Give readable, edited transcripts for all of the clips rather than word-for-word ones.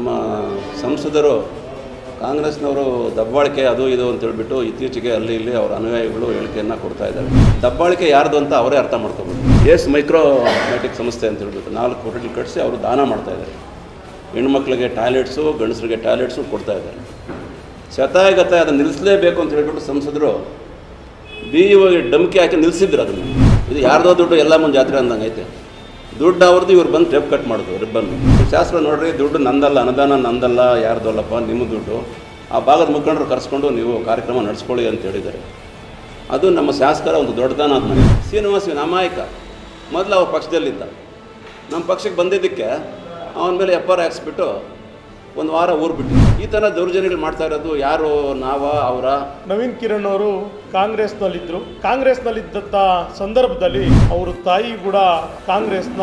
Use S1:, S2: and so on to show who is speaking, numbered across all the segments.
S1: ನಮ್ಮ ಸಂಸದರು ಕಾಂಗ್ರೆಸ್ನವರು ದಬ್ಬಾಳಿಕೆ ಅದು ಇದು ಅಂತ ಹೇಳ್ಬಿಟ್ಟು ಇತ್ತೀಚೆಗೆ ಅಲ್ಲಿ ಇಲ್ಲಿ ಅವರ ಅನುಯಾಯಿಗಳು ಹೇಳಿಕೆಯನ್ನು ಕೊಡ್ತಾ ಇದ್ದಾರೆ. ದಬ್ಬಾಳಿಕೆ ಯಾರ್ದು ಅಂತ ಅವರೇ ಅರ್ಥ ಮಾಡ್ಕೋಬೋದು. ಎಸ್ ಮೈಕ್ರೋಮ್ಯಾಟಿಕ್ ಸಂಸ್ಥೆ ಅಂತ ಹೇಳ್ಬಿಟ್ಟು 4 ಹೋಟೆಲ್ ಕಟ್ಟಿಸಿ ಅವರು ದಾನ ಮಾಡ್ತಾ ಇದ್ದಾರೆ. ಹೆಣ್ಮಕ್ಳಿಗೆ ಟಾಯ್ಲೆಟ್ಸು, ಗಂಡಸರಿಗೆ ಟಾಯ್ಲೆಟ್ಸು ಕೊಡ್ತಾ ಇದ್ದಾರೆ. ಶತಾಯಗತ ಅದನ್ನು ನಿಲ್ಲಿಸಲೇಬೇಕು ಅಂತ ಹೇಳ್ಬಿಟ್ಟು ಸಂಸದರು ಡಮ್ಕಿ ಹಾಕಿ ನಿಲ್ಲಿಸಿದ್ರು ಅದನ್ನು. ಇದು ಯಾರ್ದೋ ದುಡ್ಡು ಎಲ್ಲ ಮುಂದೆ ಜಾತ್ರೆ ಅಂದಂಗೆ ಐತೆ. ದುಡ್ಡು ಅವ್ರದ್ದು, ಇವ್ರು ಬಂದು ಟೇಪ್ ಕಟ್ ಮಾಡೋದು ರಿಬ್ಬನ್ನು. ಶಾಸ್ತ್ರ ನೋಡ್ರಿ, ದುಡ್ಡು ನಂದಲ್ಲ, ಅನುದಾನ ನಂದಲ್ಲ, ಯಾರ್ದಲ್ಲಪ್ಪ, ನಿಮ್ಮ ದುಡ್ಡು. ಆ ಭಾಗದ ಮುಖಂಡರು ಕರೆಸ್ಕೊಂಡು ನೀವು ಕಾರ್ಯಕ್ರಮ ನಡೆಸ್ಕೊಳ್ಳಿ ಅಂತ ಹೇಳಿದ್ದಾರೆ. ಅದು ನಮ್ಮ ಶಾಸಕರ ಒಂದು ದೊಡ್ಡತನ ಅಂತ ನನಗೆ. ಶ್ರೀನಿವಾಸ ಅಮಾಯಕ ಮೊದಲು ಅವ್ರ ಪಕ್ಷದಲ್ಲಿದ್ದ, ನಮ್ಮ ಪಕ್ಷಕ್ಕೆ ಬಂದಿದ್ದಕ್ಕೆ ಅವನ ಮೇಲೆ FR ಹಾಕ್ಸ್ಬಿಟ್ಟು ಒಂದು ವಾರ ಊರು ಬಿಟ್ಟು ಈ ಥರ ದೌರ್ಜನ್ಯಗಳು ಮಾಡ್ತಾ ಇರೋದು ಯಾರು, ನಾವ ಅವರ?
S2: ನವೀನ್ ಕಿರಣ್ ಅವರು ಕಾಂಗ್ರೆಸ್ನಲ್ಲಿದ್ದರು. ಕಾಂಗ್ರೆಸ್ನಲ್ಲಿದ್ದಂಥ ಸಂದರ್ಭದಲ್ಲಿ ಅವ್ರ ತಾಯಿ ಕೂಡ ಕಾಂಗ್ರೆಸ್ನ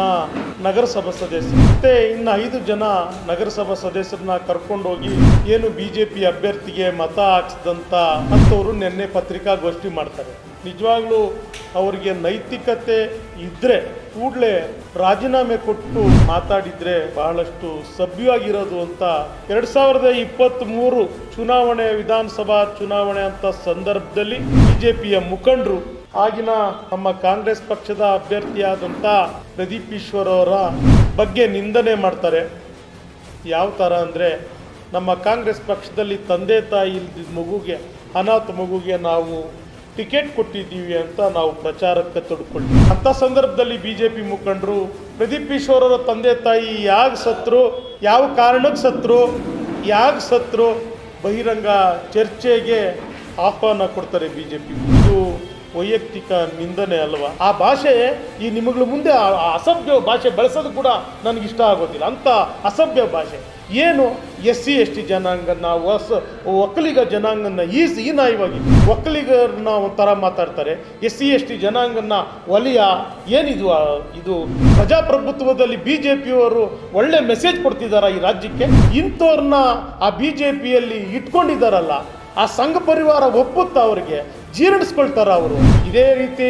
S2: ನಗರಸಭಾ ಸದಸ್ಯರು. ಮತ್ತೆ ಇನ್ನು 5 ಜನ ನಗರಸಭಾ ಸದಸ್ಯರನ್ನ ಕರ್ಕೊಂಡೋಗಿ ಏನು BJP ಅಭ್ಯರ್ಥಿಗೆ ಮತ ಹಾಕ್ಸಿದಂಥ ಅಂಥವರು ನಿನ್ನೆ ಪತ್ರಿಕಾಗೋಷ್ಠಿ ಮಾಡ್ತಾರೆ. ನಿಜವಾಗ್ಲೂ ಅವರಿಗೆ ನೈತಿಕತೆ ಇದ್ದರೆ ಕೂಡಲೇ ರಾಜೀನಾಮೆ ಕೊಟ್ಟು ಮಾತಾಡಿದರೆ ಬಹಳಷ್ಟು ಸಭ್ಯವಾಗಿರೋದು ಅಂತ. 2023 ಚುನಾವಣೆ, ವಿಧಾನಸಭಾ ಚುನಾವಣೆ ಅಂತ ಸಂದರ್ಭದಲ್ಲಿ BJPಯ ಮುಖಂಡರು ಆಗಿನ ನಮ್ಮ ಕಾಂಗ್ರೆಸ್ ಪಕ್ಷದ ಅಭ್ಯರ್ಥಿಯಾದಂಥ ಪ್ರದೀಪ್ ಈಶ್ವರ್ ಅವರ ಬಗ್ಗೆ ನಿಂದನೆ ಮಾಡ್ತಾರೆ. ಯಾವ ಥರ ಅಂದರೆ, ನಮ್ಮ ಕಾಂಗ್ರೆಸ್ ಪಕ್ಷದಲ್ಲಿ ತಂದೆ ತಾಯಿ ಇಲ್ದಿದ್ದ ಮಗುಗೆ, ಅನಾಥ ಮಗುಗೆ ನಾವು ಟಿಕೆಟ್ ಕೊಟ್ಟಿದ್ದೀವಿ ಅಂತ ನಾವು ಪ್ರಚಾರಕ್ಕೆ ತೊಡ್ಕೊಳ್ಳಿ. ಅಂಥ ಸಂದರ್ಭದಲ್ಲಿ BJP ಮುಖಂಡರು ಪ್ರದೀಪ್ ಈಶ್ವರ್ ಅವರ ತಂದೆ ತಾಯಿ ಯಾಕೆ ಸತ್ರು, ಯಾವ ಕಾರಣಕ್ಕೆ ಸತ್ರು, ಬಹಿರಂಗ ಚರ್ಚೆಗೆ ಆಹ್ವಾನ ಕೊಡ್ತಾರೆ BJP. ಇದು ವೈಯಕ್ತಿಕ ನಿಂದನೆ ಅಲ್ವಾ? ಆ ಭಾಷೆ ಈ ನಿಮಗಳ ಮುಂದೆ ಅಸಭ್ಯ ಭಾಷೆ ಬಳಸೋದು ಕೂಡ ನನಗಿಷ್ಟ ಆಗೋದಿಲ್ಲ. ಅಂಥ ಅಸಭ್ಯ ಭಾಷೆ ಏನು SC/ST ಜನಾಂಗನ, ಒಕ್ಕಲಿಗ ಜನಾಂಗನ ಹೀನಾಯವಾಗಿ ಒಕ್ಕಲಿಗರನ್ನ ಒಂಥರ ಮಾತಾಡ್ತಾರೆ. SC/ST ಜನಾಂಗನ ವಲಯ ಏನಿದು? ಇದು ಪ್ರಜಾಪ್ರಭುತ್ವದಲ್ಲಿ BJPಯವರು ಒಳ್ಳೆ ಮೆಸೇಜ್ ಕೊಡ್ತಿದ್ದಾರೆ ಈ ರಾಜ್ಯಕ್ಕೆ. ಇಂಥವ್ರನ್ನ ಆ BJPಯಲ್ಲಿ ಇಟ್ಕೊಂಡಿದ್ದಾರಲ್ಲ, ಆ ಸಂಘ ಪರಿವಾರ ಒಪ್ಪುತ್ತಾ ಅವರಿಗೆ ಜೀರ್ಣಿಸ್ಕೊಳ್ತಾರ ಅವರು. ಇದೇ ರೀತಿ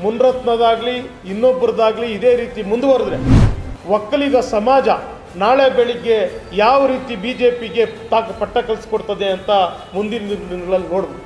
S2: ಮುನ್ರತ್ನದಾಗಲಿ ಇನ್ನೊಬ್ಬರದಾಗಲಿ ಇದೇ ರೀತಿ ಮುಂದುವರೆದ್ರೆ ಒಕ್ಕಲಿಗ ಸಮಾಜ ನಾಳೆ ಬೆಳಿಗ್ಗೆ ಯಾವ ರೀತಿ BJPಗೆ ಪಟ್ಟ ಕಲಿಸ್ಕೊಡ್ತದೆ ಅಂತ ಮುಂದಿನ ದಿನಗಳಲ್ಲಿ ನೋಡ್ಬೋದು.